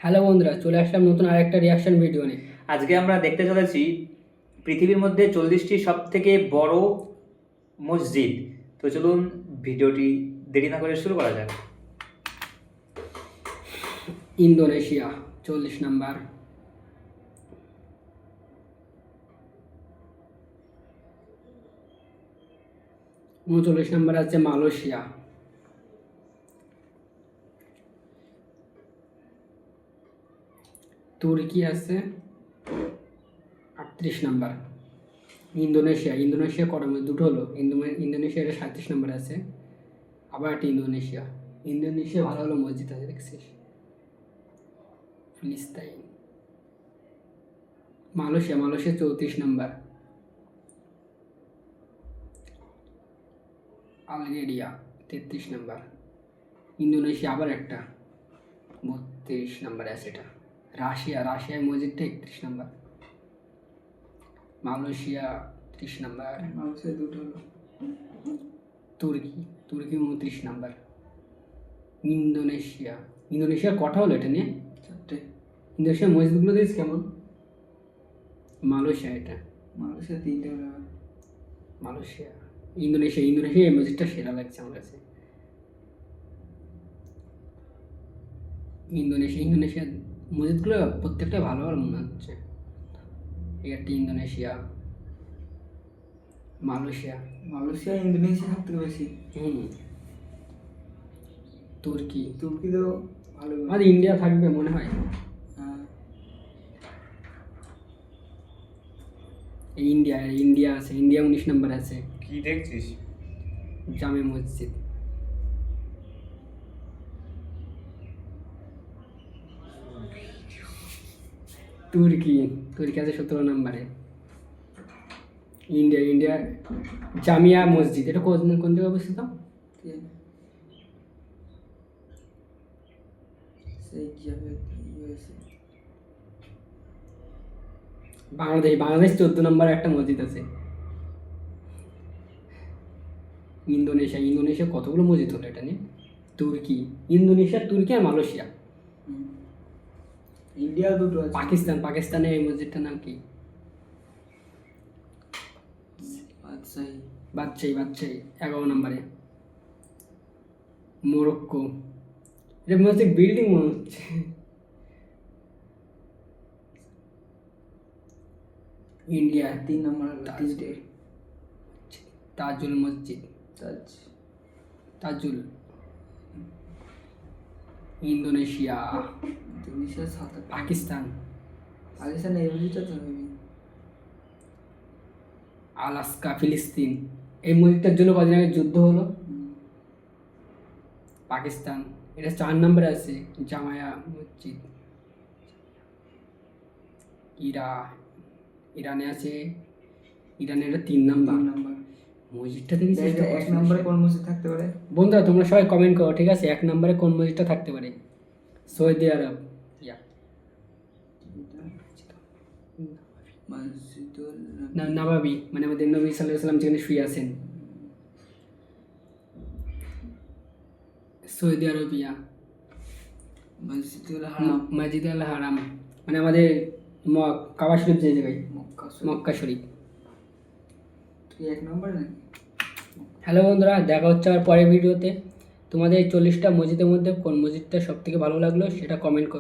Hello বন্ধুরা, চলে আসলাম নতুন আরেকটা রিয়াকশন ভিডিও নিয়ে। আজকে আমরা দেখতে চলেছি পৃথিবীর মধ্যে 40টি সব থেকে বড় মসজিদ। তো চলুন ভিডিওটি দেরি না করে শুরু করা যাক। ইন্দোনেশিয়া 40 নাম্বার, উনচল্লিশ নাম্বার আছে মালয়েশিয়া, তুর্কি আছে 38 নাম্বার, ইন্দোনেশিয়া কটা মধ্যে দুটো হলো, ইন্দোনেশিয়া এটা 37 নাম্বার আছে, আবার একটা ইন্দোনেশিয়া ভালো ভালো মসজিদ আছে দেখছিস। ফিলিস্তাইন, Malaysia 34 number, Algeria 33 number, Indonesia আবার একটা 32 নাম্বারে আছে এটা, রাশিয়ার মসজিদটা 31 নাম্বার, মালয়েশিয়া 30 নাম্বার, মালয়েশিয়া দুটো হলো, তুর্কি 29 নাম্বার, ইন্দোনেশিয়ার কটা হলো এটা নিয়ে? 4টে। ইন্দোনেশিয়ার মসজিদগুলো দিস কেমন? মালয়েশিয়া 3টে হলো, ইন্দোনেশিয়া এই মসজিদটা সেরা লাগছে আমার কাছে। ইন্দোনেশিয়ার মসজিদগুলো প্রত্যেকটা ভালো ভালো মনে হচ্ছে। এই একটা ইন্দোনেশিয়া, মালয়েশিয়া ইন্দোনেশিয়া সব থেকে বেশি। তুর্কি তো ভালো। আর ইন্ডিয়া থাকবে মনে হয়। ইন্ডিয়া আছে, 19 নাম্বার আছে। কি দেখছিস? জামে মসজিদ। তুর্কি আছে 17 নম্বরে। ইন্ডিয়া জামিয়া মসজিদ, এটা কোন জায়গায় অবস্থিত? বাংলাদেশ 14 নম্বরে একটা মসজিদ আছে। ইন্দোনেশিয়া কতগুলো মসজিদ হলো এটা নিয়ে? তুর্কি আর মালয়েশিয়া। ইন্ডিয়া দুটো আছে। পাকিস্তানের এই মসজিদটার নাম কি? বাদশাহী 11 নম্বরে। মোরক্কো, এটা মনে হচ্ছে বিল্ডিং মনে হচ্ছে। ইন্ডিয়া 3 নম্বর তাজুল মসজিদ, তাজুল। ইন্দোনেশিয়া, পাকিস্তান এই মসজিদটা তো আলাস্কা, ফিলিস্তিন। এই মসজিদটার জন্য কদিন আগে যুদ্ধ হলো। পাকিস্তান, এটা 4 নম্বরে আছে জামায়া মসজিদ। ইরানে আছে, এটা 3 নাম্বার। মসজিদটা দেখেছিস? 1 নম্বরে কোন মসজিদ থাকতে পারে? বন্ধুরা তোমরা সবাই কমেন্ট করো, ঠিক আছে? 1 নম্বরে কোন মসজিদটা থাকতে পারে? সৌদি আরব, নবাবি, মানে আমাদের নবী সাল্লাল্লাহু আলাইহি ওয়াসাল্লাম যেখানে শুয়ে আছেন। সৌদি আরবিয়া, মসজিদ আল হারাম, মানে আমাদের কাবা শরীফ যে জায়গায়, মক্কা শরীফ। হ্যালো বন্ধুরা, দেখা হচ্ছে আবার পরের ভিডিওতে। তোমাদের এই 40টা মসজিদের মধ্যে কোন মসজিদটা সব থেকে ভালো লাগলো সেটা কমেন্ট করো।